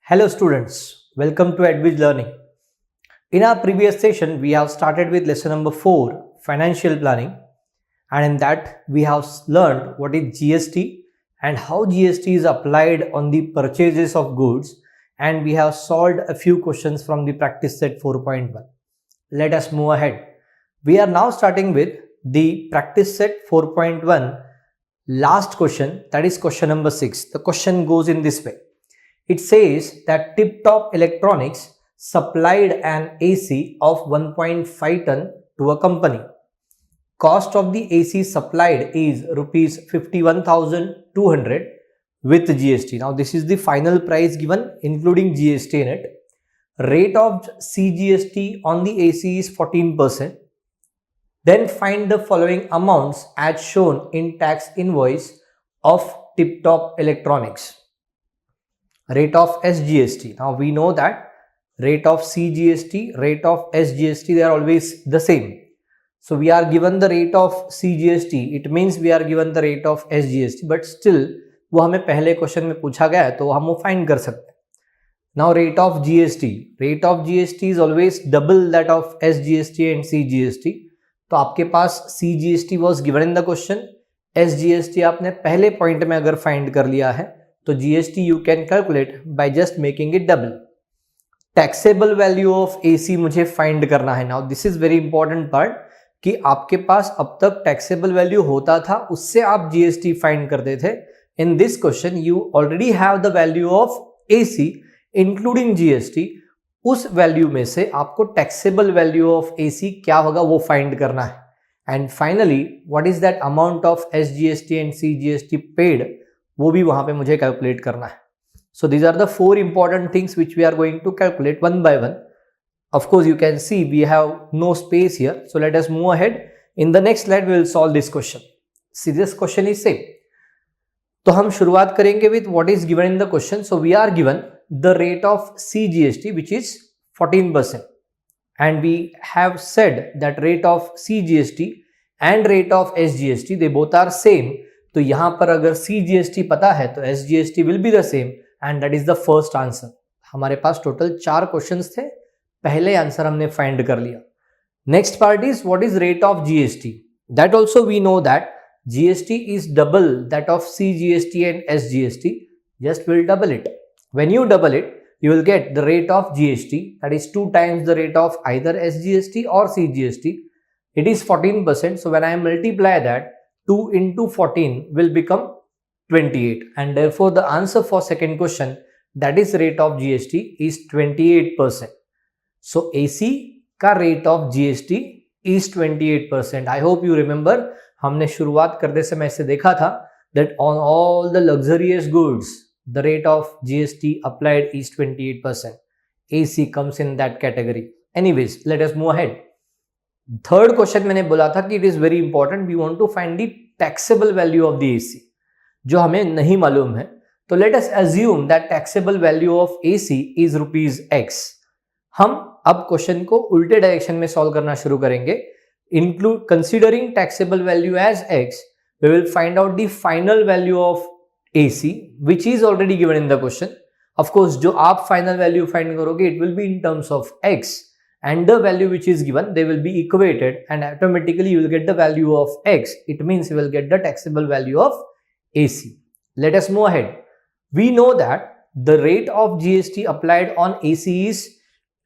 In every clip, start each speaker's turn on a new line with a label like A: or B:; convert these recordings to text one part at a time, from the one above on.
A: Hello students, welcome to Edwidge Learning. In our previous session, we have started with lesson number 4, Financial Planning, and in that we have learned what is GST and how GST is applied on the purchases of goods, and we have solved a few questions from the practice set 4.1. Let us move ahead. We are now starting with the practice set 4.1 last question, that is question number 6. The question goes in this way. It says that Tip Top Electronics supplied an AC of 1.5 ton to a company. Cost of the AC supplied is rupees 51,200 with GST. Now this is the final price given including GST in it. Rate of CGST on the AC is 14%. Then find the following amounts as shown in tax invoice of Tip Top Electronics. Rate of SGST. Now we know that rate of CGST, rate of SGST, they are always the same. So we are given the rate of CGST, it means we are given the rate of SGST, but still वो हमें पहले question में पूछा गया है तो हम वो फाइंड कर सकते हैं. Now rate of GST is always double that of SGST and CGST. तो आपके पास CGST was given in the question, SGST आपने पहले पॉइंट में अगर फाइंड कर लिया है तो GST you can calculate by just making it double. Taxable value of AC मुझे फाइंड करना है. Now this is very important part कि आपके पास अब तक taxable value होता था, उससे आप GST फाइंड करते थे. In this question you already have the value of AC including GST. उस वैल्यू में से आपको taxable value of AC क्या होगा वो फाइंड करना है. And finally what is that amount of SGST and CGST paid, वो भी वहां पे मुझे कैलकुलेट करना है. So these are the 4 important things which we are going to calculate one by one. Of course you can see we have no space here, so let us move ahead. In the next slide we will solve this question. See, this question is same. तो हम शुरुआत करेंगे with what is given in the question. So we are given the rate of CGST which is 14%, and we have said that rate of CGST and rate of SGST they both are same. तो यहां पर अगर CGST पता है तो SGST will be the same, and that is the first answer. हमारे पास total 4 questions थे, पहले आंसर हमने फाइंड कर लिया. Next part is what is rate of GST. That also we know that GST is double that of CGST and SGST. Just will double it. When you double it, you will get the rate of GST, that is 2 times the rate of either SGST or CGST. It is 14%. So when I multiply that, 2 into 14 will become 28, and therefore the answer for second question, that is rate of GST, is 28%. So AC का rate of GST is 28%. I hope you remember, हमने शुरुआत करते समय से देखा था that on all the luxurious goods the rate of GST applied is 28%. AC comes in that category. Anyways, let us move ahead. Third question मैंने बोला था कि it is very important, we want to find the taxable value of the AC, जो हमें नहीं मालूम है. तो let us assume that taxable value of AC is ₹X. हम अब क्वेश्चन को उल्टे डायरेक्शन में सॉल्व करना शुरू करेंगे. Include considering taxable value as X, we will find out the final value of AC which is already given in the question. Of course जो आप फाइनल वैल्यू फाइंड करोगे it will be in terms of X, and the value which is given they will be equated, and automatically you will get the value of X. It means you will get the taxable value of AC. Let us move ahead. We know that the rate of GST applied on AC is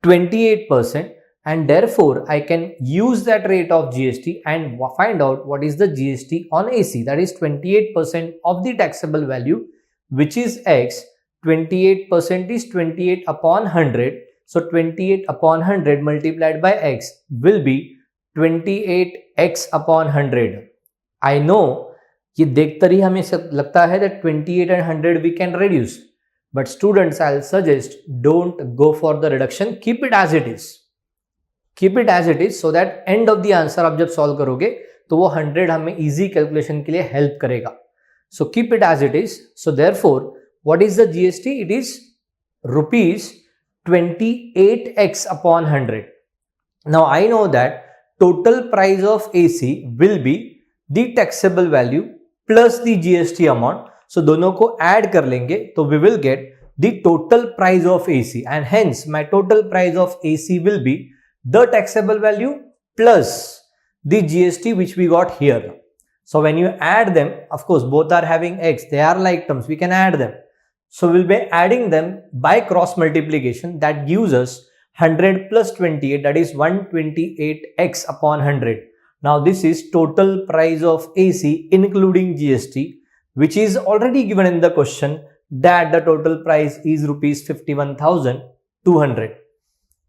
A: 28%, and therefore I can use that rate of GST and find out what is the GST on AC. That is 28% of the taxable value, which is X. 28% is 28 upon 100. So 28 upon 100 multiplied by X will be 28X upon 100. I know ये देखकर ही हमें लगता है that 28 and 100 we can reduce, but students I'll suggest don't go for the reduction, keep it as it is. Keep it as it is so that end of the answer आप जब solve करोगे तो वो 100 हमें easy calculation के लिए help करेगा. So keep it as it is. So therefore what is the GST? It is ₹28X upon 100. Now I know that total price of AC will be the taxable value plus the GST amount. So दोनों को add कर लेंगे तो we will get the total price of AC, and hence my total price of AC will be the taxable value plus the GST which we got here. So when you add them, of course both are having x, they are like terms, we can add them. So we'll be adding them by cross multiplication. That gives us 100 plus 28, that is 128x upon 100. Now this is total price of AC including GST, which is already given in the question that the total price is rupees 51,200.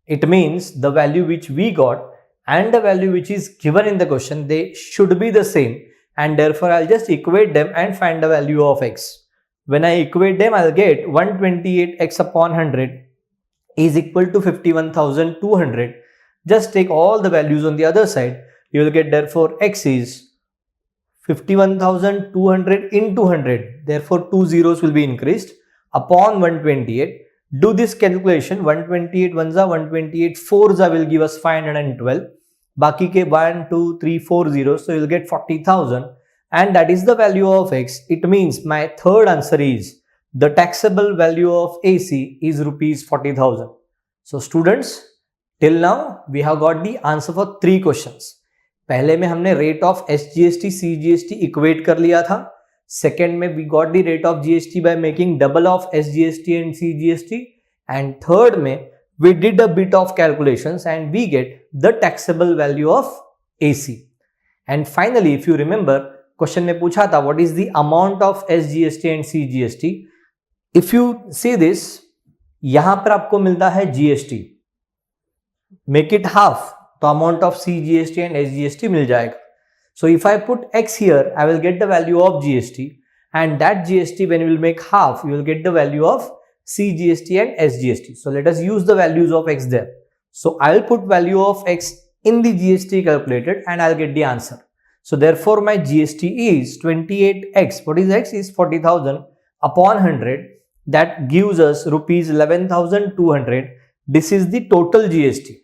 A: It means the value which we got and the value which is given in the question, they should be the same, and therefore I'll just equate them and find the value of x. When I equate them, I'll get 128x upon 100 is equal to 51,200. Just take all the values on the other side. You will get therefore x is 51,200 into 100. Therefore 2 zeros will be increased upon 128. Do this calculation. 128 ones are 128 fours will give us 512. Baki ke 1, 2, 3, 4 zeros. So you will get 40,000. And that is the value of x. It means my third answer is the taxable value of AC is rupees 40,000. So students, till now we have got the answer for 3 questions. पहले में हमने rate of SGST, CGST equate कर लिया था. Second में we got the rate of GST by making double of SGST and CGST. And third में we did a bit of calculations and we get the taxable value of AC. And finally, if you remember, question में पूछा था what is the amount of SGST and CGST. If you see this, यहां पर आपको मिलता है GST, make it half तो amount of CGST and SGST मिल जाएगा. So if I put x here, I will get the value of GST, and that GST when you will make half, you will get the value of CGST and SGST. So let us use the values of x there. So I will put value of x in the GST calculated and I'll get the answer. So therefore my GST is 28x. What is x? Is 40,000 upon 100. That gives us rupees 11,200. This is the total GST.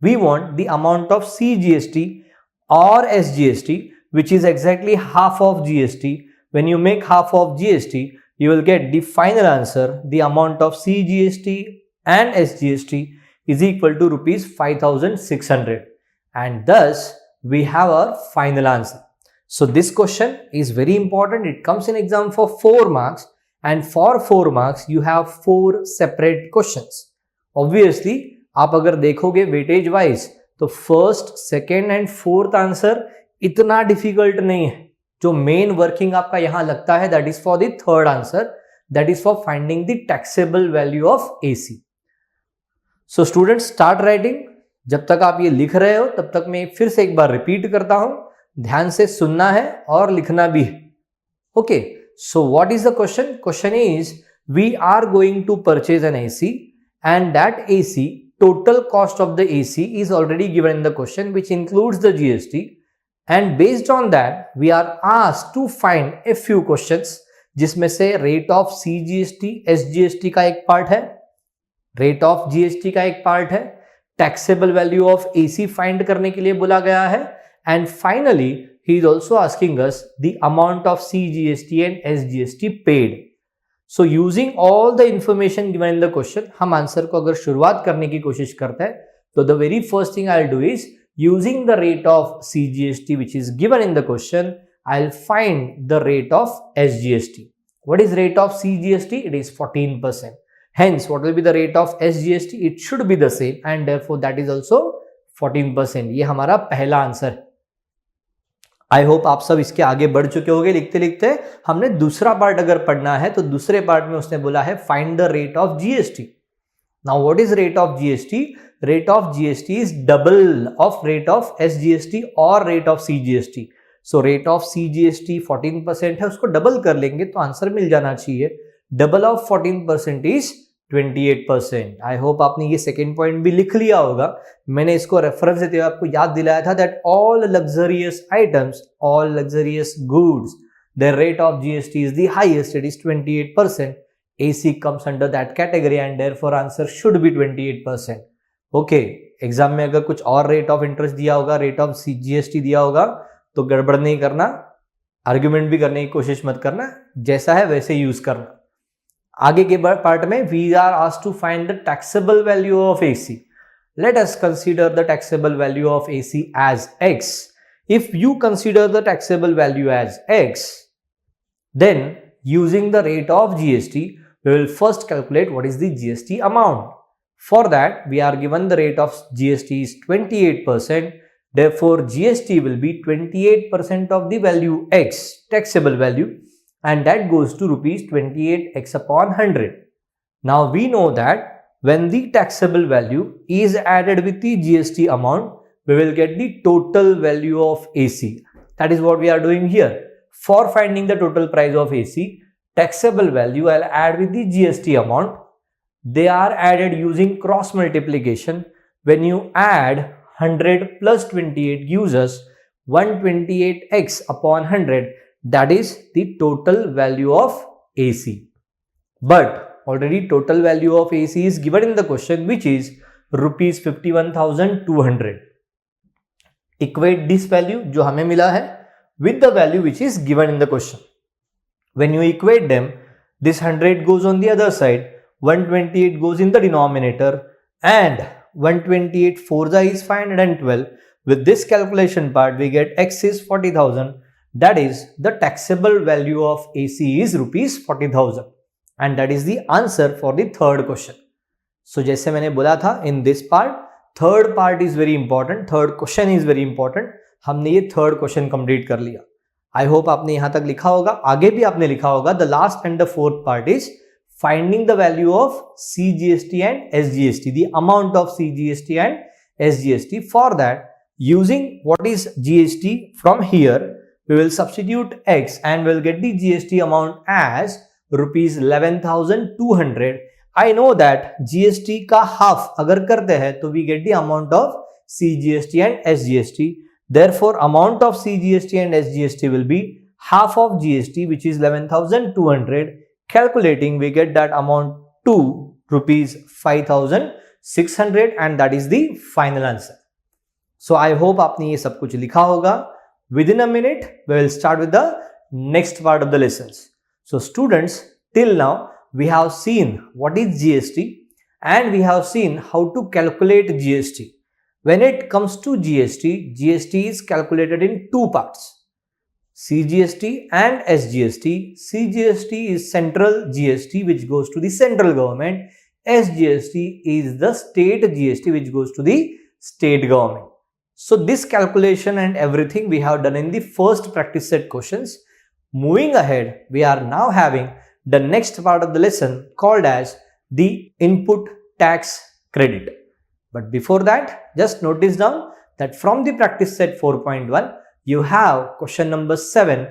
A: We want the amount of CGST or SGST, which is exactly half of GST. When you make half of GST, you will get the final answer. The amount of CGST and SGST is equal to rupees 5,600. And thus we have our final answer. So this question is very important. It comes in exam for 4 marks, and for 4 marks you have 4 separate questions. Obviously आप अगर देखोगे weightage wise तो first, second and fourth answer इतना difficult नहीं है. जो main working आपका यहां लगता है that is for the third answer, that is for finding the taxable value of AC. So student, start writing. जब तक आप ये लिख रहे हो तब तक मैं फिर से एक बार रिपीट करता हूं. ध्यान से सुनना है और लिखना भी है. Okay, so what is the question? Question is we are going to purchase an AC and that AC, total cost of the AC is already given in the question, which includes the GST, and based on that we are asked to find a few questions जिसमें से rate of CGST, SGST का एक part है, rate of GST का एक part है, taxable value of AC find करने के लिए बोला गया है, and finally he is also asking us the amount of CGST and SGST paid. So using all the information given in the question, हम आंसर को अगर शुरुआत करने की कोशिश करते हैं तो the very first thing I'll do is using the rate of CGST which is given in the question, I'll find the rate of SGST. What is rate of CGST? It is 14%. Hence, what will be the rate of SGST? It should be the same, and therefore that is also 14%. ये हमारा पहला answer है. I hope आप सब इसके आगे बढ़ चुके होंगे लिखते लिखते. हमने दूसरा पार्ट अगर पढ़ना है तो दूसरे पार्ट में उसने बोला है find the rate of GST. Now what is rate of GST? Rate of GST is double of rate of SGST और rate of CGST. So rate of CGST 14% है, उसको डबल कर लेंगे तो आंसर मिल जाना चाहिए. Double of 14% is 28%. I hope आपने ये सेकेंड पॉइंट भी लिख लिया होगा. मैंने इसको रेफरेंस देते हुए आपको याद दिलाया था that all luxurious items, all luxurious goods, their rate of GST is the highest, it is 28%. AC comes under that category and therefore answer should be 28%. Okay, exam में अगर कुछ और रेट ऑफ इंटरेस्ट दिया होगा, rate of GST दिया होगा तो गड़बड़ नहीं करना, आर्ग्यूमेंट भी करने की कोशिश मत करना, जैसा है वैसे यूज करना. आगे के पार्ट में we are asked to find the taxable value of AC. Let us consider the taxable value of AC as X. If you consider the taxable value as X, then using the rate of GST, we will first calculate what is the GST amount. For that, we are given the rate of GST is 28%. Therefore, GST will be 28% of the value X, taxable value, and that goes to rupees 28x upon 100. Now we know that when the taxable value is added with the GST amount, we will get the total value of AC. That is what we are doing here. For finding the total price of AC, taxable value I'll add with the GST amount. They are added using cross multiplication. When you add 100 plus 28 gives us 128x upon 100. That is the total value of AC. But already total value of AC is given in the question, which is rupees 51,200. Equate this value जो हमें मिला है with the value which is given in the question. When you equate them, this 100 goes on the other side, 128 goes in the denominator, and 128 4 is 512. With this calculation part, we get X is 40,000. That is the taxable value of AC is rupees 40,000. And that is the answer for the third question. So जैसे मैंने बोला था, in this part, third part is very important, third question is very important. हमने ये third question complete कर लिया. I hope आपने यहाँ तक लिखा होगा, आगे भी आपने लिखा होगा. The last and the fourth part is finding the value of CGST and SGST, the amount of CGST and SGST. For that, using what is GST from here, we will substitute X and we'll get the GST amount as rupees 11,200. I know that GST का half अगर करते हैं तो we get the amount of CGST and SGST. Therefore, amount of CGST and SGST will be half of GST, which is 11,200. Calculating, we get that amount to rupees 5,600, and that is the final answer. So I hope आपने ये सब कुछ लिखा होगा. Within a minute, we will start with the next part of the lessons. So students, till now we have seen what is GST and we have seen how to calculate GST. When it comes to GST, GST is calculated in two parts, CGST and SGST. CGST is central GST which goes to the central government. SGST is the state GST which goes to the state government. So this calculation and everything we have done in the first practice set questions. Moving ahead, we are now having the next part of the lesson called as the input tax credit. But before that, just notice down that from the practice set 4.1, you have question number 7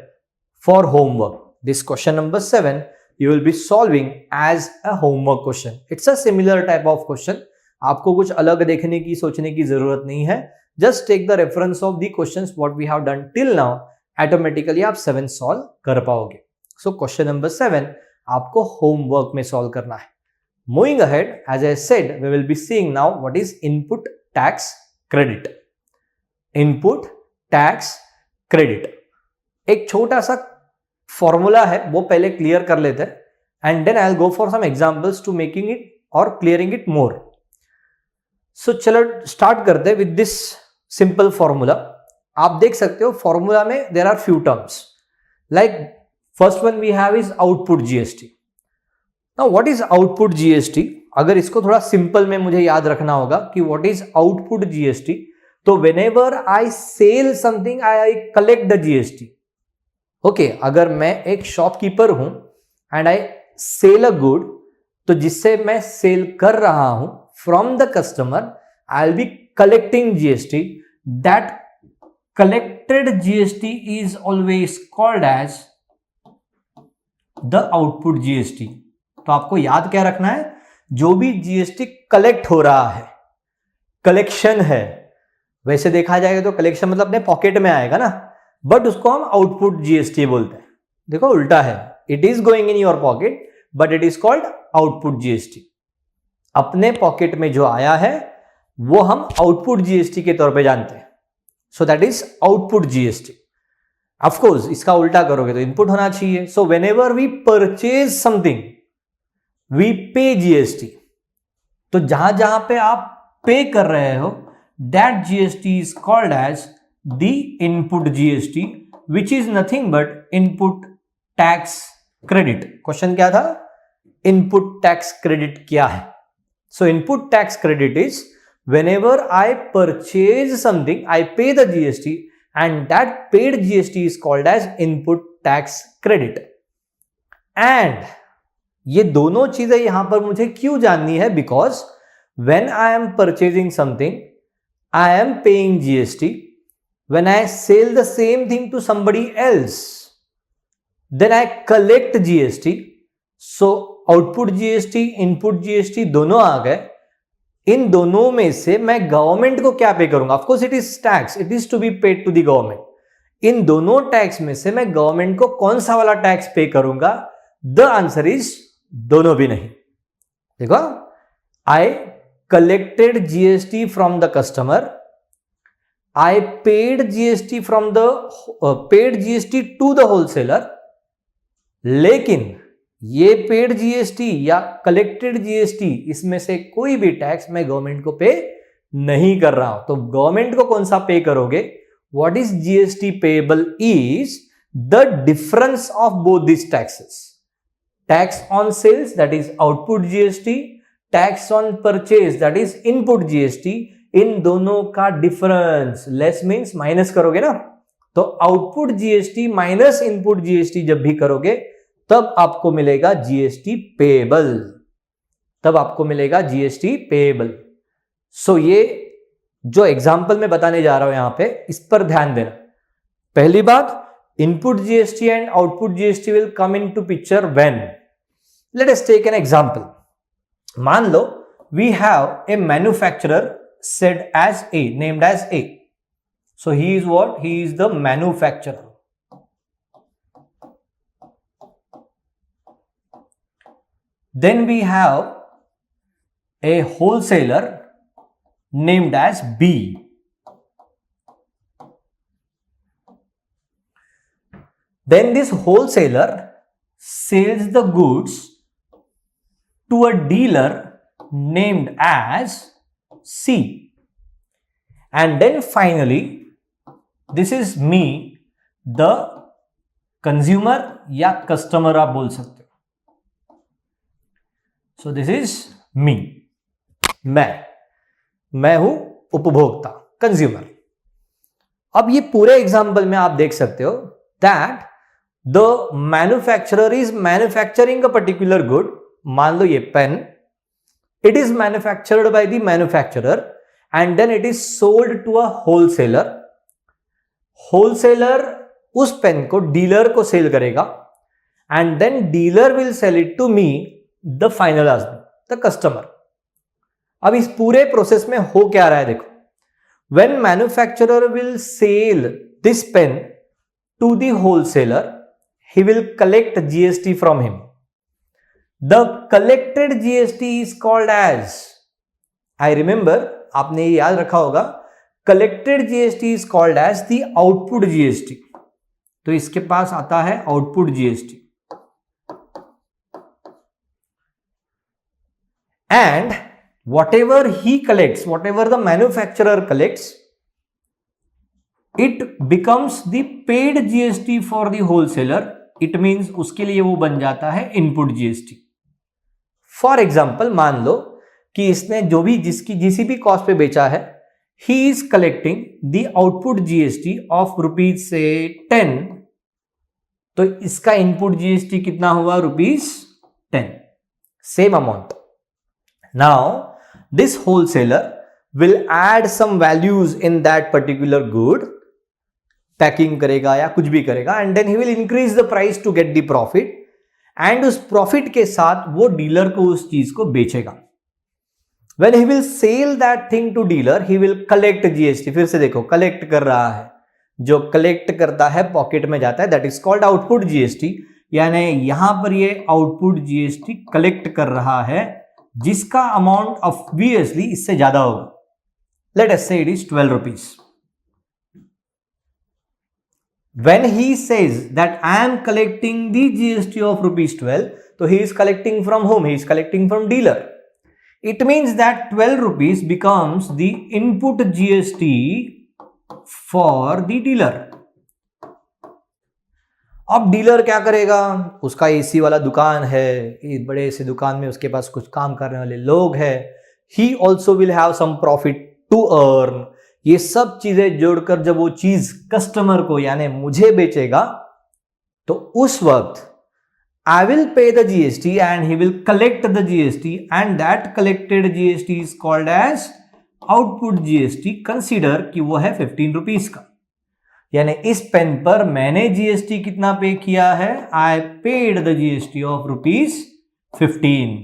A: for homework. This question number 7, you will be solving as a homework question. It's a similar type of question. आपको कुछ अलग देखने की सोचने की जरूरत नहीं है. Just take the reference of the questions what we have done till now. Automatically आप 7 solve कर पाओगे. So question number 7 आपको homework में solve करना है. Moving ahead, as I said, we will be seeing now what is input tax credit. Input tax credit. एक छोटा सा फॉर्मूला है, वो पहले क्लियर कर लेते हैं, and then I'll go for some examples to making it or clearing it more. So चलो start करते हैं with this simple formula. आप देख सकते हो फॉर्मूला में there are few terms. Like first one we have is output GST. Now what is output GST? अगर इसको थोड़ा सिंपल में मुझे याद रखना होगा कि what is output GST, तो whenever I sell something I collect the GST. Okay, अगर मैं एक शॉपकीपर हूं and I sell a good, तो जिससे मैं सेल कर रहा हूं from the customer, I'll be collecting GST. That collected GST is always called as the output GST. तो आपको याद क्या रखना है, जो भी GST कलेक्ट हो रहा है, कलेक्शन है, वैसे देखा जाएगा तो कलेक्शन मतलब अपने पॉकेट में आएगा ना, बट उसको हम आउटपुट GST बोलते हैं. देखो उल्टा है, it is going in your pocket but it is called output GST. अपने पॉकेट में जो आया है वो हम आउटपुट GST के तौर पे जानते हैं. So that is output GST. Of course इसका उल्टा करोगे तो इनपुट होना चाहिए. So whenever we purchase something, we pay GST. तो जहां जहां पे आप पे कर रहे हो, that GST is called as the input GST, which is nothing but input tax credit. Question क्या था? इनपुट टैक्स क्रेडिट क्या है? So input tax credit is whenever I purchase something, I pay the GST, and that paid GST is called as input tax credit. And ये दोनों चीजें यहां पर मुझे क्यों जाननी है? Because when I am purchasing something, I am paying GST. When I sell the same thing to somebody else, then I collect GST. So output GST, input GST दोनों आ गए। इन दोनों में से मैं गवर्नमेंट को क्या पे करूंगा? Of course it is tax, it is to be paid to the government. इन दोनों टैक्स में से मैं गवर्नमेंट को कौन सा वाला टैक्स पे करूंगा? द आंसर इज दोनों भी नहीं। देखो, I collected GST from the customer, I paid GST from the paid GST to the wholesaler, लेकिन ये पेड जीएसटी या कलेक्टेड जीएसटी, इसमें से कोई भी टैक्स मैं गवर्नमेंट को पे नहीं कर रहा हूं। तो गवर्नमेंट को कौन सा पे करोगे? What is GST payable is the difference of both this taxes. Tax on sales, that is output GST, tax on purchase, that is input GST. इन दोनों का डिफरेंस, लेस मींस माइनस करोगे ना, तो output GST minus input GST जब भी करोगे तब आपको मिलेगा जीएसटी पेएबल, तब आपको मिलेगा जीएसटी पेएबल। सो ये जो एग्जांपल मैं बताने जा रहा हूं यहां पे, इस पर ध्यान देना। पहली बात, input GST and output GST will come into picture when, let us take an example. मान लो we have a manufacturer said as A, named as A. So he is what? He is the manufacturer. Then we have a wholesaler named as B. Then this wholesaler sells the goods to a dealer named as C. And then finally, this is me, the consumer या customer आप बोल सकते हो। सो this is me, मैं हूं उपभोक्ता, consumer. अब ये पूरे एग्जांपल में आप देख सकते हो that the manufacturer is manufacturing a particular good. मान लो ये pen, it is manufactured by the manufacturer and then it is sold to a wholesaler. Wholesaler उस पेन को डीलर को सेल करेगा and then dealer will sell it to me, the final the customer. अब इस पूरे process में हो क्या रहा है? देखो, when manufacturer will sell this pen to the wholesaler, he will collect GST from him. The collected GST is called as, I remember, आपने ये याद रखा होगा, collected GST is called as the output GST. तो इसके पास आता है output GST. And whatever he collects, whatever the manufacturer collects, it becomes the paid GST for the wholesaler. It means उसके लिए वो बन जाता है input GST. For example, मान लो कि इसने जो भी जिसी भी कॉस्ट पे बेचा है, he is collecting the output GST of rupees से 10, तो इसका input GST कितना हुआ? Rupees 10, same amount. Now, this wholesaler will add some values in that particular good, packing करेगा या कुछ भी करेगा, and then he will increase the price to get the profit, and उस प्रॉफिट के साथ वो डीलर को उस चीज को बेचेगा। When he will sell that thing to dealer, he will collect GST। फिर से देखो, कलेक्ट कर रहा है, जो कलेक्ट करता है पॉकेट में जाता है, that is called output GST। यानी यहां पर ये आउटपुट GST कलेक्ट कर रहा है, जिसका अमाउंट ऑब्वियसली इससे ज्यादा होगा। लेट अस से it is 12 rupees. When he says that I am collecting the GST of rupees 12, तो he is collecting from whom? He is collecting from dealer. It means that 12 rupees becomes the input GST for the dealer. अब dealer क्या करेगा? उसका AC वाला दुकान है, इस बड़े से दुकान में उसके पास कुछ काम करने वाले लोग हैं. He also will have some profit to earn. ये सब चीजें जोड़कर जब वो चीज कस्टमर को यानी मुझे बेचेगा, तो उस वक्त I will pay the GST and he will collect the GST, and that collected GST is called as output GST. Consider कि वो है 15 रुपीज का. यानी इस पेन पर मैंने जीएसटी कितना पे किया है? I paid the GST of ₹15.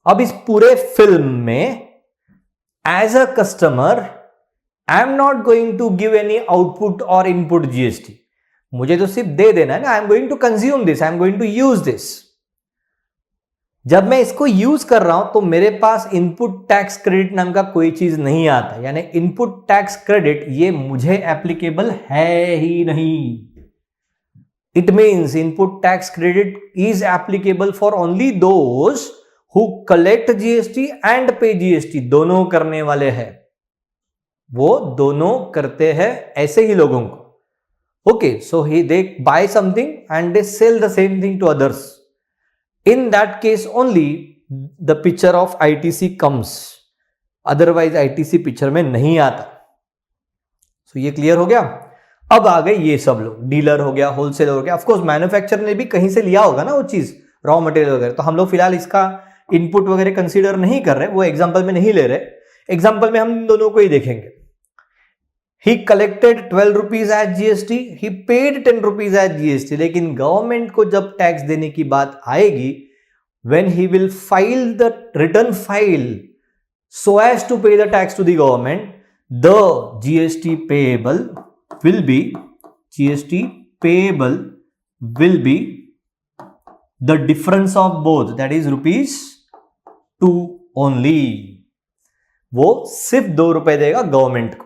A: अब इस पूरे फिल्म में as a customer I am not going to give any output और इनपुट जीएसटी. मुझे तो सिर्फ दे देना है ना. I am going to consume this, I am going to use this. जब मैं इसको यूज कर रहा हूं तो मेरे पास इनपुट टैक्स क्रेडिट नाम का कोई चीज नहीं आता. यानी इनपुट टैक्स क्रेडिट ये मुझे एप्लीकेबल है ही नहीं. It means input tax credit is applicable for only those who collect GST and पे जीएसटी. दोनों करने वाले हैं, वो दोनों करते हैं ऐसे ही लोगों को. Okay, so he they buy something and they sell the same thing to others. In that case only the picture of ITC comes. Otherwise ITC picture में नहीं आता. So ये क्लियर हो गया. अब आ गए ये सब लोग, डीलर हो गया, होलसेलर हो गया. ऑफकोर्स मैन्युफैक्चरर ने भी कहीं से लिया होगा ना वो चीज, रॉ मटेरियल वगैरह. तो हम लोग फिलहाल इसका इनपुट वगैरह कंसीडर नहीं कर रहे, वो एग्जाम्पल में नहीं ले रहे. एग्जाम्पल में हम दोनों को ही देखेंगे. He collected 12 rupees as GST, he paid 10 rupees as GST. लेकिन गवर्नमेंट को जब टैक्स देने की बात आएगी, when he will file the return file so as to pay the tax to the government, the GST payable will be the difference of both, that is ₹2 only. वो सिर्फ 2 रुपए देगा गवर्नमेंट को.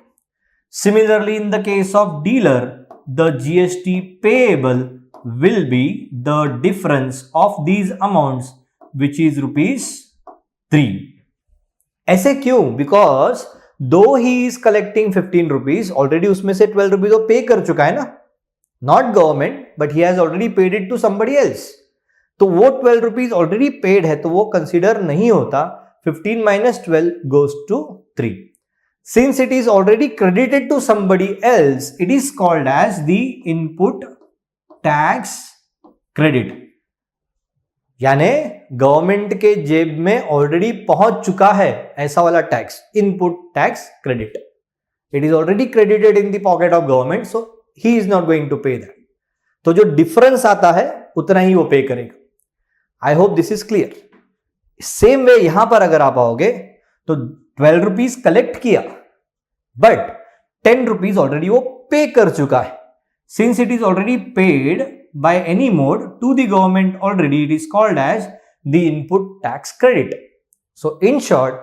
A: Similarly, in the case of dealer, the GST payable will be the difference of these amounts, which is ₹3. ऐसे क्यों? Because though he is collecting 15 rupees, already उसमें से 12 rupees वो पे कर चुका है ना. Not government, but he has already paid it to somebody else. तो वो 12 rupees already paid है, तो वो consider नहीं होता. 15 minus 12 goes to 3. Since it is already credited to somebody else, it is called as the input tax credit. यानी government के जेब में ऑलरेडी पहुंच चुका है ऐसा वाला tax, input tax credit. It is already credited in the pocket of government, so he is not going to pay that. तो जो डिफरेंस आता है उतना ही वो पे करेगा. I hope this is clear. Same way यहां पर अगर आप आओगे तो 12 रुपीज कलेक्ट किया, बट 10 रुपीज ऑलरेडी वो पे कर चुका है. Since it is already paid by any mode to the government already, it is called as the input tax credit. So in short,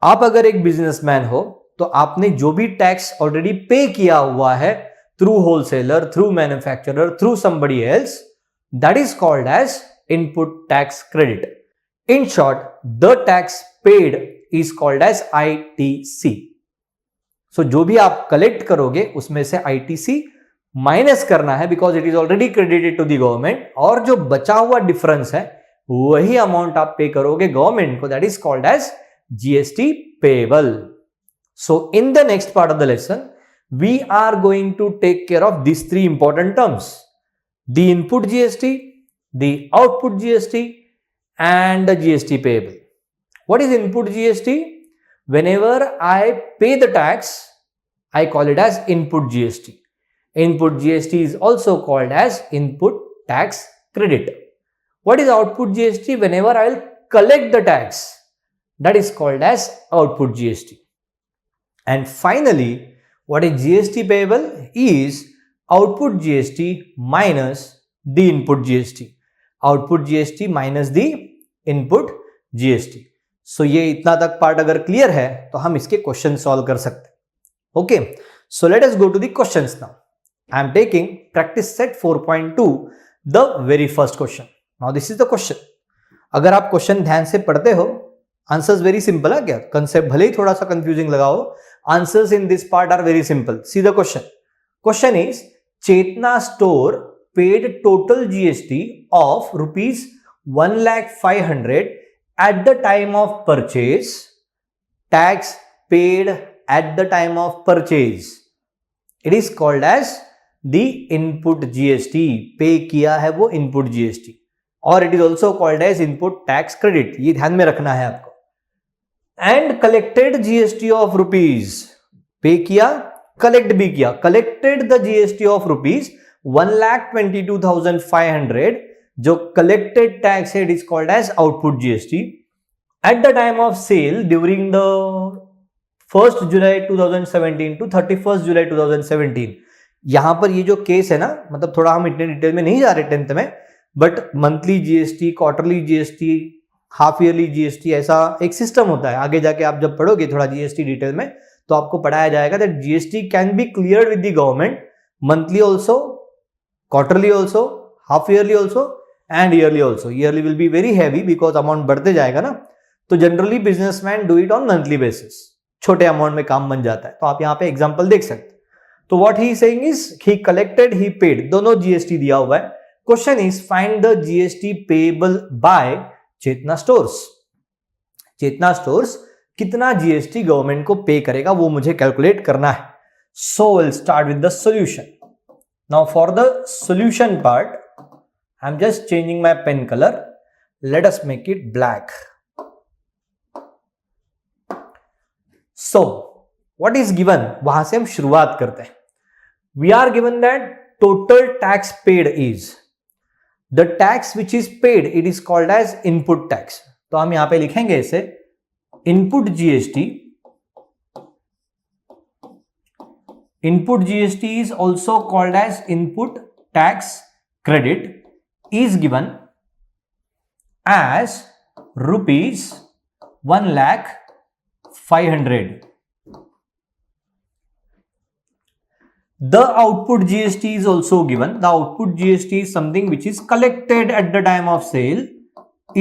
A: आप अगर एक बिजनेसमैन हो तो आपने जो भी टैक्स ऑलरेडी पे किया हुआ है through wholesaler, through manufacturer, through somebody else, that is called as input tax credit. In short, the tax paid is called as ITC. So जो भी आप कलेक्ट करोगे उसमें से ITC माइनस करना है, because it is already credited to the government. और जो बचा हुआ डिफरेंस है वही अमाउंट आप पे करोगे गवर्नमेंट को, that is called as GST payable. So in the next part of the lesson, we are going to take care of these three important terms: the input GST, the output GST, and the GST payable. What is input GST? Whenever I pay the tax, I call it as input GST. Input GST is also called as input tax credit. What is output GST? Whenever I will collect the tax, that is called as output GST. And finally, what is GST payable? Is output GST minus the input GST. Output GST minus the input GST. So ये इतना तक part अगर clear है तो हम इसके question solve कर सकते हैं. Okay, so let us go to the questions now. I am taking practice set 4.2, the very first question. Now this is the question. अगर आप क्वेश्चन ध्यान से पढ़ते हो, आंसर्स वेरी सिंपल है. क्या कंसेप्ट भले ही थोड़ा सा कंफ्यूजिंग लगा हो, answers in this part are very simple. See the question. Question is Chetna store paid total GST of rupees 1,05,000 at the time of purchase. Tax paid at the time of purchase. It is called as the input GST. पे किया है वो input GST. और it is also called as input tax credit. ये ध्यान में रखना है आपको. And collected GST of rupees. पे किया, collect भी किया. Collected the GST of rupees 1,22,500. जो collected tax है, it is called as output GST. At the time of sale during the 1st July 2017 to 31st July 2017. यहां पर ये जो केस है ना, मतलब थोड़ा हम इतने डिटेल में नहीं जा रहे 10th में, but monthly GST, quarterly GST, half yearly GST, ऐसा एक सिस्टम होता है. आगे जाके आप जब पढ़ोगे थोड़ा जीएसटी डिटेल में, तो आपको पढ़ाया जाएगा that GST can be cleared with the government monthly also, quarterly also, half yearly also and yearly also. Yearly will be very heavy because amount बढ़ते जाएगा ना. तो generally businessman do it on monthly basis. छोटे amount में काम बन जाता है. तो आप यहां पे एग्जांपल देख सकते हैं. तो what he saying is he collected, he paid, दोनों जीएसटी दिया हुआ है. Question is find the GST payable by Chetna stores. Chetna stores कितना जीएसटी गवर्नमेंट को पे करेगा वो मुझे कैलकुलेट करना है. So will start with the solution. Now for the solution part I am just changing my pen colour. Let us make it black. So, what is given? वहां से हम शुरुआत करते हैं. We are given that total tax paid is the tax which is paid. It is called as input tax. तो हम यहां पे लिखेंगे इसे input GST. Input GST is also called as input tax credit. Is given as rupees 1,05,000. The output GST is also given. The output GST is something which is collected at the time of sale.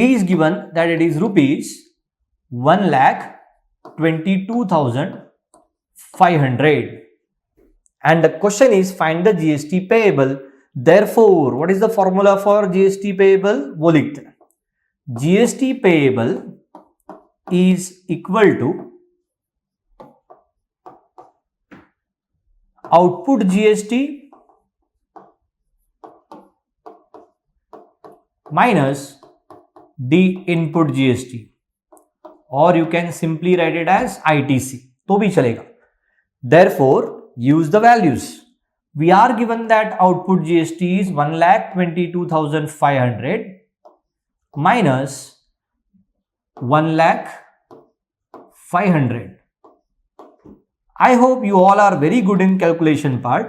A: Is given that it is rupees 1,22,500. And the question is find the GST payable. Therefore, what is the formula for GST payable? वो लिखते हैं. GST payable is equal to output GST minus the input GST, or you can simply write it as ITC, तो भी चलेगा. Therefore, use the values. We are given that output GST is 1,22,500 minus 1,05,000. I hope you all are very good in calculation part.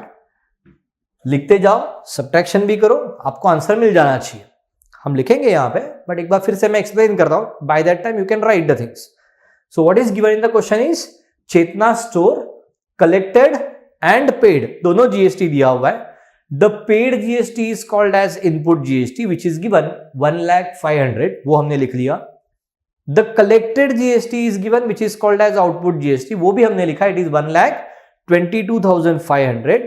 A: लिखते जाओ, subtraction भी करो, आपको answer मिल जाना चाहिए. हम लिखेंगे यहां पे, बट एक बार फिर से मैं एक्सप्लेन करता हूं. By that time you can write the things. So what is given in the question is Chetna store collected and paid, दोनों जीएसटी दिया हुआ है. The paid GST is called as input GST which is given 1,05,000, वो हमने लिख लिया. The collected GST is given which is called as output GST, वो भी हमने लिखा, it is 1,22,500.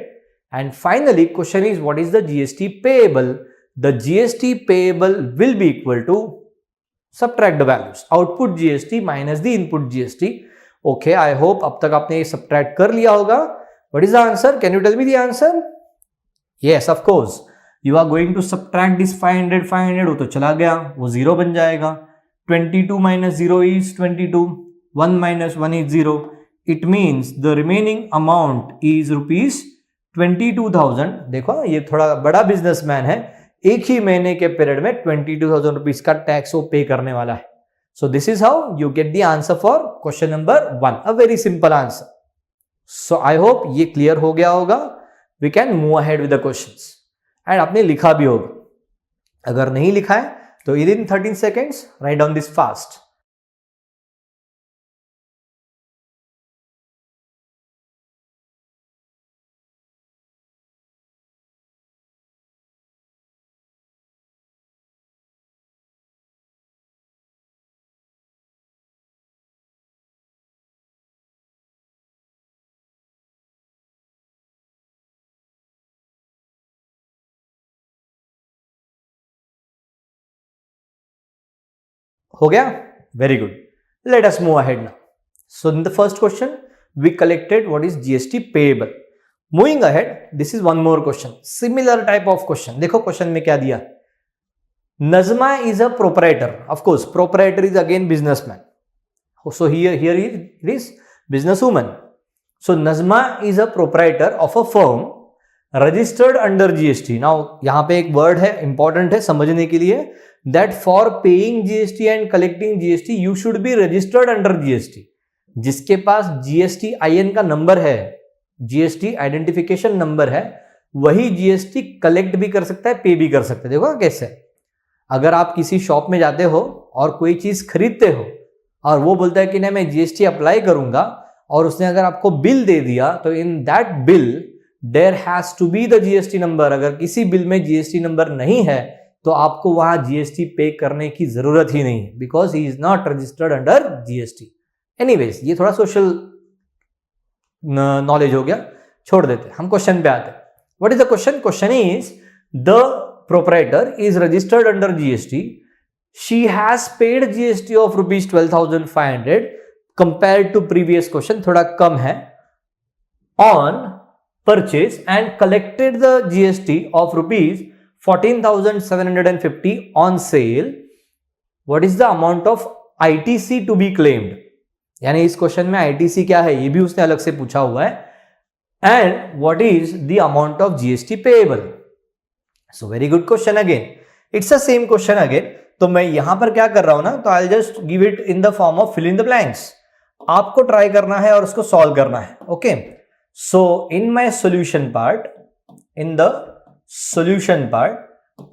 A: And finally question is what is the GST payable? The GST payable will be equal to, subtract the values, output GST minus the input GST. Okay, I hope अब तक आपने ये subtract कर लिया होगा. What is the answer? Can you tell me the answer? Yes, of course. You are going to subtract this 500, वो तो चला गया, वो 0 बन जाएगा. 22 minus 0 is 22. 1 minus 1 is 0. It means the remaining amount is rupees 22,000. देखो ये थोड़ा बड़ा बिजनेसमैन है, एक ही महीने के पीरियड में 22,000 रुपीज का टैक्स वो पे करने वाला है. So this is how you get the answer for question number 1. A very simple answer. So I hope ये क्लियर हो गया होगा. We can move ahead with the questions. And आपने लिखा भी होगा. अगर नहीं लिखा है तो within 13 seconds write down this fast. हो गया? Very good. Let us move ahead now. So in the first question, we collected what is GST payable. Moving ahead, this is one more question. Similar type of question. देखो question में क्या दिया? Nazma is a proprietor. Of course, proprietor is again businessman. So here it is businesswoman. So Nazma is a proprietor of a firm registered under GST. Now यहाँ पे एक word है important है समझने के लिए, that for paying GST and collecting GST you should be registered under GST. जिसके पास GST IN का नंबर है, GST आइडेंटिफिकेशन नंबर है, वही GST कलेक्ट भी कर सकता है, पे भी कर सकता है. देखो कैसे, अगर आप किसी शॉप में जाते हो और कोई चीज खरीदते हो और वो बोलता है कि नहीं मैं GST अप्लाई करूंगा, और उसने अगर आपको बिल दे दिया तो in that bill there has to be the GST number. अगर किसी बिल में GST नंबर नहीं है तो आपको वहां GST पे करने की जरूरत ही नहीं है, because he is not registered under GST. Anyways, ये थोड़ा सोशल नॉलेज हो गया, छोड़ देते हैं, हम क्वेश्चन पे आते हैं. What is the question? Question is the proprietor is registered under GST. She has paid GST of rupees 12,500 compared to previous question, थोड़ा कम है, on purchase and collected the GST of rupees 14,750 on sale. What is the amount of ITC to be claimed? यानी इस question में ITC क्या है ये भी उसने अलग से पूछा हुआ है. And what is the amount of GST payable? So very good question again. It's the same question again. तो मैं यहां पर क्या कर रहा हूं ना, तो I'll just give it in the form of fill in the blanks. आपको ट्राई करना है और उसको सॉल्व करना है. Okay, so in my solution part, in the solution part,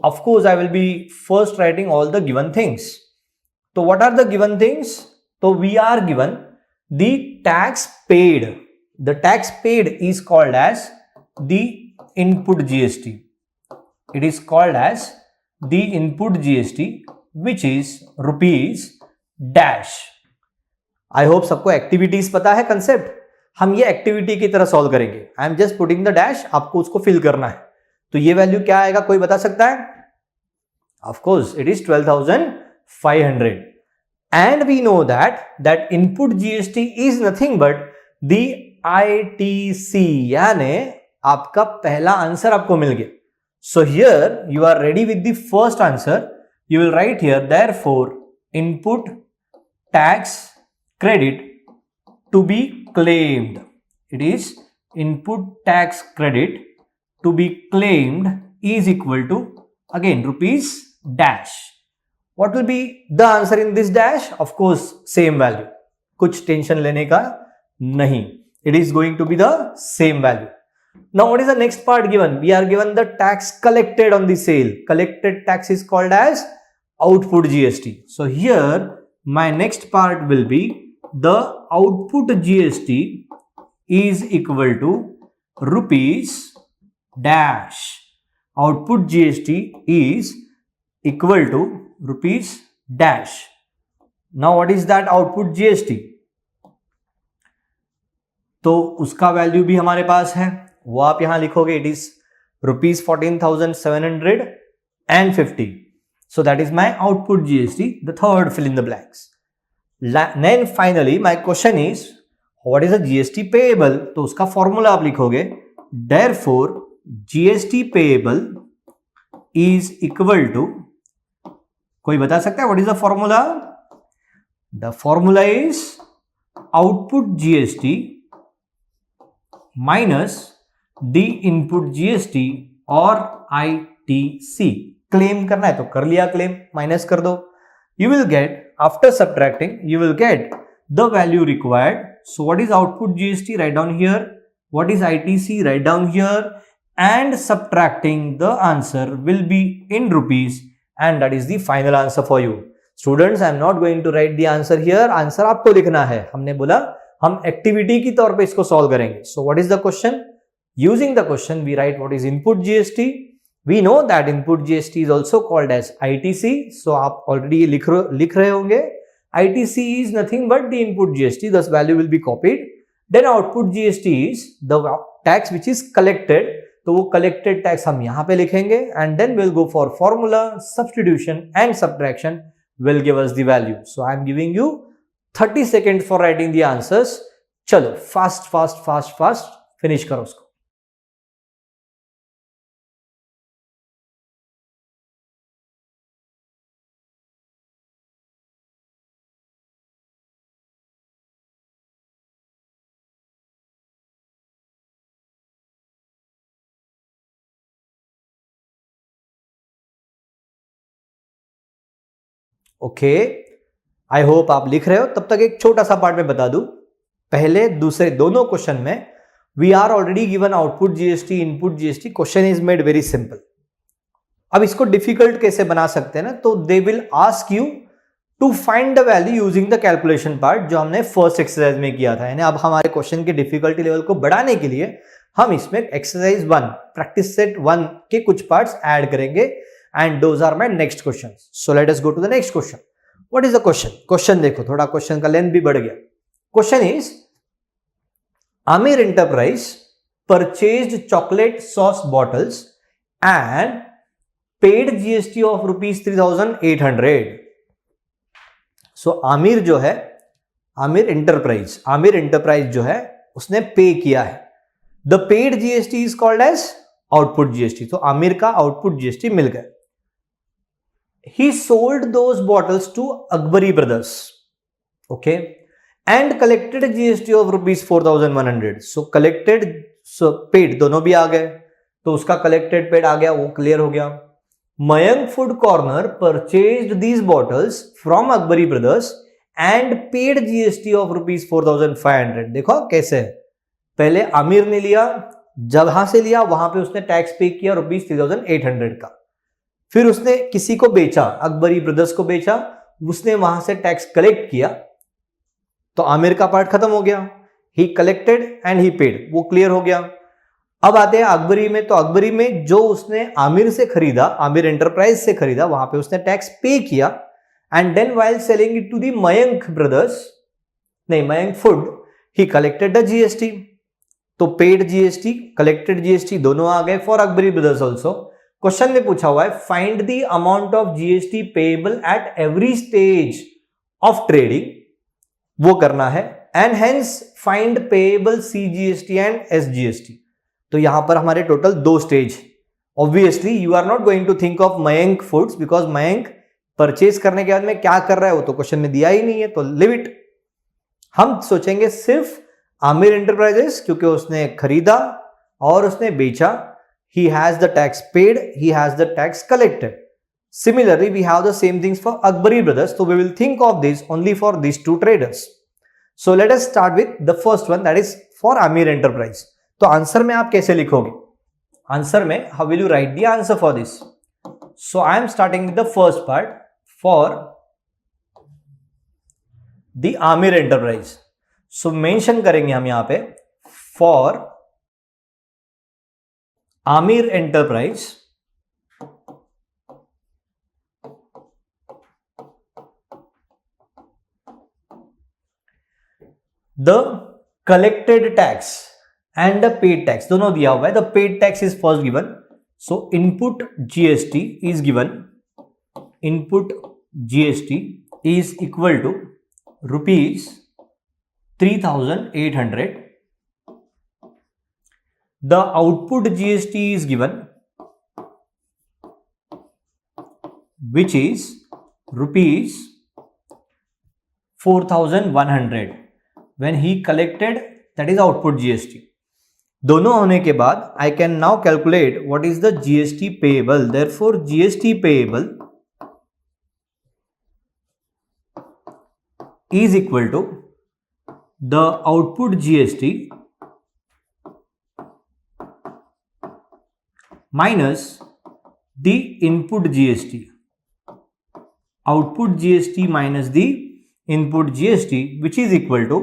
A: of course I will be first writing all the given things. तो what are the given things? तो we are given the tax paid. The tax paid is called as the input GST. It is called as the input GST which is rupees dash. I hope सबको activities पता है concept. हम ये activity की तरह solve करेंगे. आई am just putting the dash, आपको उसको फिल करना है. तो ये वैल्यू क्या आएगा, कोई बता सकता है? Of course it is 12,500. And we know that input GST is nothing but the ITC, यानी आपका पहला आंसर आपको मिल गया. So here you are ready with the first answer. You will write here therefore input tax credit to be claimed. It is input tax credit to be claimed is equal to again rupees dash. What will be the answer in this dash? Of course same value. कुछ tension लेने का नहीं. It is going to be the same value. Now what is the next part given? We are given the tax collected on the sale. Collected tax is called as output GST. So here my next part will be the output GST is equal to rupees dash. Output GST is equal to rupees dash. Now what is that output GST? तो उसका value भी हमारे पास है, वो आप यहां लिखोगे. It is rupees 14,750. So that is my output GST, the third fill in the blanks. Then finally my question is what is the GST payable? तो उसका फॉर्मूला आप लिखोगे. Therefore GST payable is equal to, कोई बता सकता है what is the formula? The formula is output GST minus the input GST और ITC. Claim करना है तो कर लिया, क्लेम माइनस कर दो. You will get, after subtracting, you will get the value required. So what is output GST? Write down here. What is ITC? Write down here. And subtracting the answer will be in rupees, and that is the final answer for you. Students, I am not going to write the answer here. Answer आपको लिखना है. हमने बोला हम activity की तौर पे इसको सॉल्व करेंगे. So what is the question? Using the question, we write what is input GST. We know that input GST is also called as ITC. So आप already लिख रहे होंगे. ITC is nothing but the input GST. Thus value will be copied. Then output GST is the tax which is collected. तो वो collected tax हम यहाँ पे लिखेंगे. And then we'll go for formula, substitution and subtraction. will give us the value. So I am giving you 30 seconds for writing the answers. चलो fast fast fast fast finish करो उसको. Okay, I hope आप लिख रहे हो. तब तक एक छोटा सा पार्ट में बता दूं. पहले दूसरे दोनों क्वेश्चन में we are already given output GST, input GST. Question is made very simple. अब इसको डिफिकल्ट कैसे बना सकते हैं ना, तो they will ask you to find the value using the calculation part, जो हमने फर्स्ट एक्सरसाइज में किया था. यानी अब हमारे क्वेश्चन के डिफिकल्टी लेवल को बढ़ाने के लिए हम इसमें एक्सरसाइज 1 प्रैक्टिस सेट 1 के कुछ पार्ट्स ऐड करेंगे. And those are my next questions. So let us go to the next question. What is the question? Question देखो, थोड़ा क्वेश्चन का लेंथ भी बढ़ गया. Question is, Amir Enterprise purchased chocolate sauce bottles and paid GST of rupees 3,800. So Amir जो है, Amir Enterprise जो है, उसने पे किया है. The paid GST is called as output GST. तो आमिर का output GST मिल गया. He sold those bottles to Akbari Brothers, okay, and collected GST of rupees 4,100. So collected, so paid दोनों भी आ गए, तो उसका collected paid आ गया, वो clear हो गया. Mayank Food Corner purchased these bottles from Akbari Brothers and paid GST of rupees 4,500. देखो कैसे है, पहले आमिर ने लिया, जहां से लिया वहां पे उसने टैक्स पे किया रुपीज 3,800 का. फिर उसने किसी को बेचा, अकबरी ब्रदर्स को बेचा, उसने वहां से टैक्स कलेक्ट किया, तो आमिर का पार्ट खत्म हो गया. ही कलेक्टेड एंड ही पेड, वो क्लियर हो गया. अब आते हैं अकबरी में. तो अकबरी में जो उसने आमिर से खरीदा, आमिर एंटरप्राइज से खरीदा, वहां पे उसने टैक्स पे किया. And then while selling it to the Mayank brothers, नहीं Mayank food, he collected the GST. तो पेड जीएसटी, कलेक्टेड जीएसटी दोनों आ गए for Akbari brothers also. Question में पूछा हुआ है find the amount of GST payable at every stage of trading, वो करना है. And hence find payable CGST and SGST. तो यहां पर हमारे total 2 stage. Obviously you are not going to think of Mayank foods, because Mayank purchase करने के बाद में क्या कर रहा है वो तो क्वेश्चन में दिया ही नहीं है, तो लिव इट. हम सोचेंगे सिर्फ आमिर एंटरप्राइजेस, क्योंकि उसने खरीदा और उसने बेचा. He has the tax paid, he has the tax collected. Similarly, we have the same things for Akbari Brothers. So we will think of this only for these 2 traders. So let us start with the first one, that is for Amir Enterprise. तो answer में आप कैसे लिखोगे? Answer में how will you write the answer for this? So I am starting with the first part for the Amir Enterprise. So mention करेंगे हम यहाँ पे for Amir Enterprise the collected tax and the paid tax दोनों दिया हुआ है. The paid tax is first given, so input GST is given. Input GST is equal to rupees 3,800. The output GST is given, which is rupees 4,100. When he collected, that is output GST. दोनों होने के बाद I can now calculate what is the GST payable. Therefore, GST payable is equal to the output GST minus the input GST. Output GST minus the input GST, which is equal to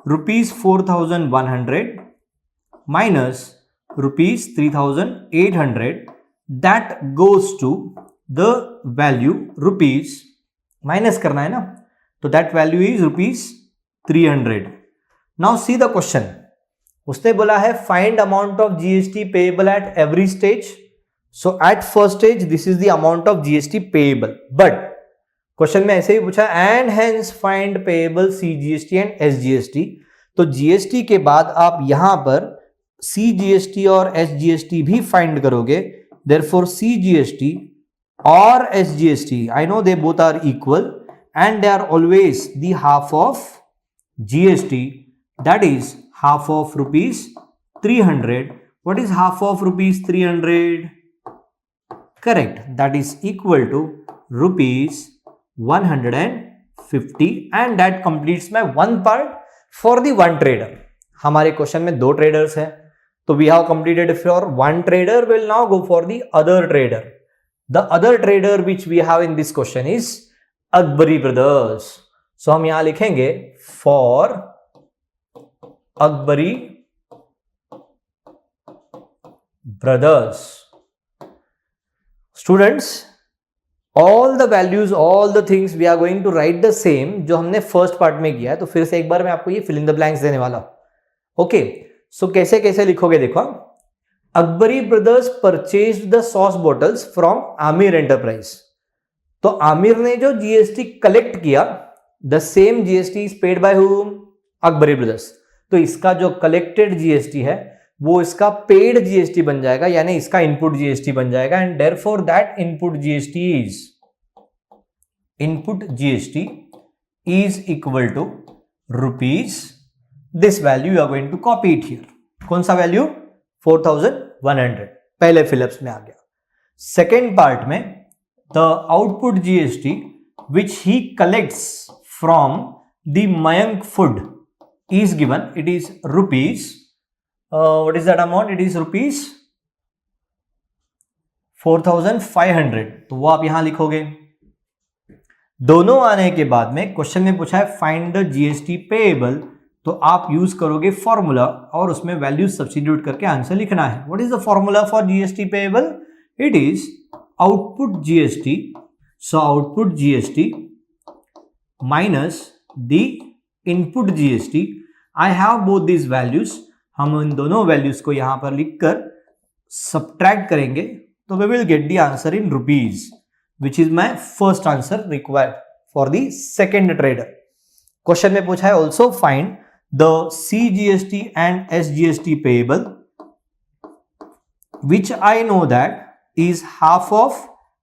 A: rupees 4,100 minus rupees 3,800. That goes to the value rupees, minus करना है ना, तो that value is rupees 300. Now see the question. उसने बोला है find amount of GST payable at every stage. So at first stage this is the amount of GST payable, but question में ऐसे ही पूछा and hence find payable CGST and SGST. तो GST के बाद आप यहां पर सीजीएसटी और एसजीएसटी भी फाइंड करोगे। देयरफॉर सीजीएसटी और SGST, I know they both are equal and they are always the half of GST, that is half of rupees 300. What is half of rupees 300? Correct, that is equal to rupees 150 and that completes my one part for the one trader. हमारे question में दो traders हैं, तो we have completed for one trader. Will now go for the other trader. The other trader which we have in this question is Akbari brothers. So हम यहां लिखेंगे for Akbari brothers. Students, all the values, all the things we are going to write the same जो हमने first part में किया है। तो फिर से एक बार मैं आपको ये फिल इन द ब्लैंक्स देने वाला हूं। ओके, सो कैसे कैसे लिखोगे, देखो, Akbari brothers purchased the sauce bottles from Aamir enterprise. तो आमिर ने जो जीएसटी कलेक्ट किया, the same GST is paid by whom, Akbari brothers. तो इसका जो कलेक्टेड जीएसटी है वो इसका पेड जीएसटी बन जाएगा, यानी इसका इनपुट जीएसटी बन जाएगा। And therefore that input GST is equal to rupees, this value you are going to copy it here. कौन सा वैल्यू? 4100। पहले फिलिप्स में आ गया। सेकेंड पार्ट में the output GST which he collects from the Mayank food is given. It is rupees. What is that amount? It is rupees 4500. तो वो आप यहां लिखोगे। दोनों आने के बाद में क्वेश्चन में पूछा है फाइंड द जीएसटी पेएबल, तो आप यूज करोगे फॉर्मूला और उसमें वैल्यू सब्स्टिट्यूट करके आंसर लिखना है। What is the formula for GST payable? It is output GST, so output GST minus the input GST. I have both these values. हम इन दोनों वैल्यूज को यहां पर लिखकर सब्ट्रैक्ट करेंगे तो we will get the answer in rupees, which is my first answer required for the second trader. Question में पूछा है also find the CGST and SGST payable, which I know that is half of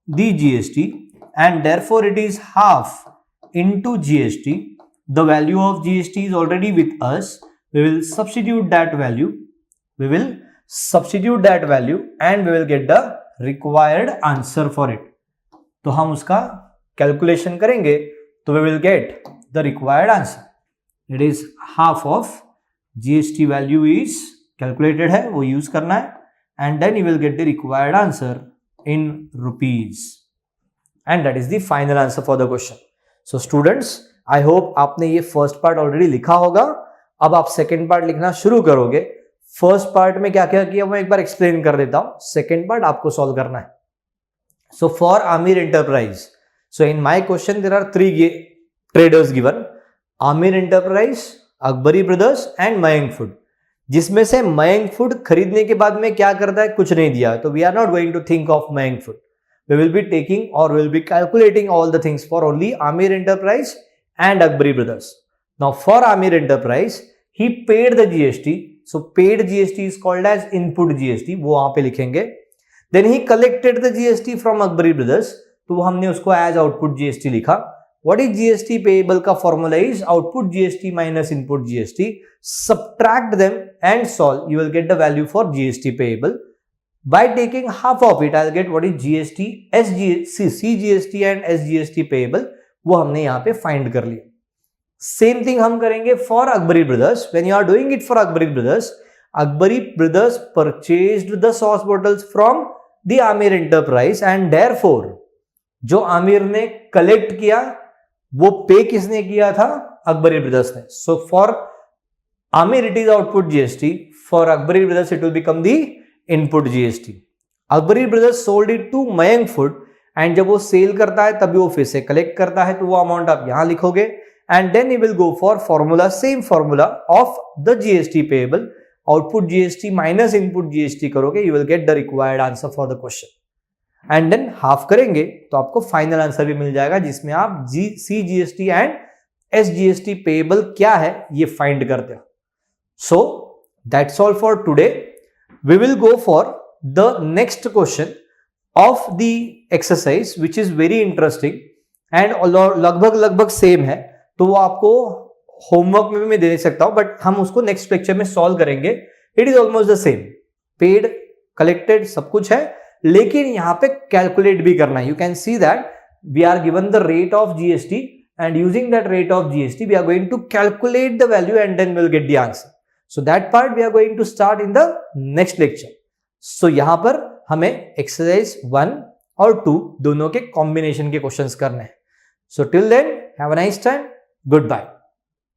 A: the GST and therefore it is half into GST. The value of GST is already with us. We will substitute that value. And we will get the required answer for it. तो हम उसका calculation करेंगे तो we will get the required answer. It is half of GST value is calculated है, वो use करना है। And then you will get the required answer in rupees, and that is the final answer for the question. So students, I hope आपने ये first part already लिखा होगा। अब आप second part लिखना शुरू करोगे। first part में क्या क्या किया मैं एक बार explain कर देता हूं, second part आपको solve करना है। So for Amir Enterprise, so in my question there are three traders given: Amir Enterprise, Akbari Brothers and Mayank Food। जिसमें से मयंक फूड खरीदने के बाद में क्या करता है, कुछ नहीं दिया, तो we are not going to think of Mayank food. We will be taking और will be calculating all the things for only Aamir enterprise and Akbari brothers. Now for Aamir enterprise he paid the GST, so paid GST is called as input GST, वो वहां पे लिखेंगे। Then he collected the GST from Akbari brothers, तो हमने उसको as output GST लिखा। What is GST payable का formula is output GST minus input GST. Subtract them and solve. You will get the value for GST payable. By taking half of it, I'll get what is GST, CGST and SGST payable. वो हमने यहाँ पे find कर लिया। Same thing हम करेंगे for Akbari Brothers. When you are doing it for Akbari Brothers purchased the sauce bottles from the Amir Enterprise and therefore जो आमिर ने कलेक्ट किया वो पे किसने किया था, अकबरी ब्रदर्स ने। So for Aamir it is output GST, for Akbari brothers it will become the input GST. Akbari brothers sold it to Mayank food and जब वो सेल करता है तभी वो फिर से कलेक्ट करता है, तो वो अमाउंट आप यहां लिखोगे and then you will go for formula, same formula of the GST payable, output GST minus input GST करोगे, you will get the required answer for the question. And then half करेंगे तो आपको final answer भी मिल जाएगा, जिसमें आप CGST and SGST payable क्या है ये फाइंड करते हो. So that's all for today. We will go for the next question of the exercise which is very interesting and लगभग सेम है, तो वो आपको होमवर्क में भी मैं दे सकता हूं, बट हम उसको नेक्स्ट लेक्चर में सॉल्व करेंगे. It is almost the same, paid collected सब कुछ है, लेकिन यहां पे कैलकुलेट भी करना है. You can see that we are given the rate of GST and using that rate of GST we are going to calculate the value and then we'll get the answer. So that part we are going to start in the next lecture. So यहां पर हमें exercise 1 और 2 दोनों के combination के questions करने हैं. So till then have a nice time. Goodbye.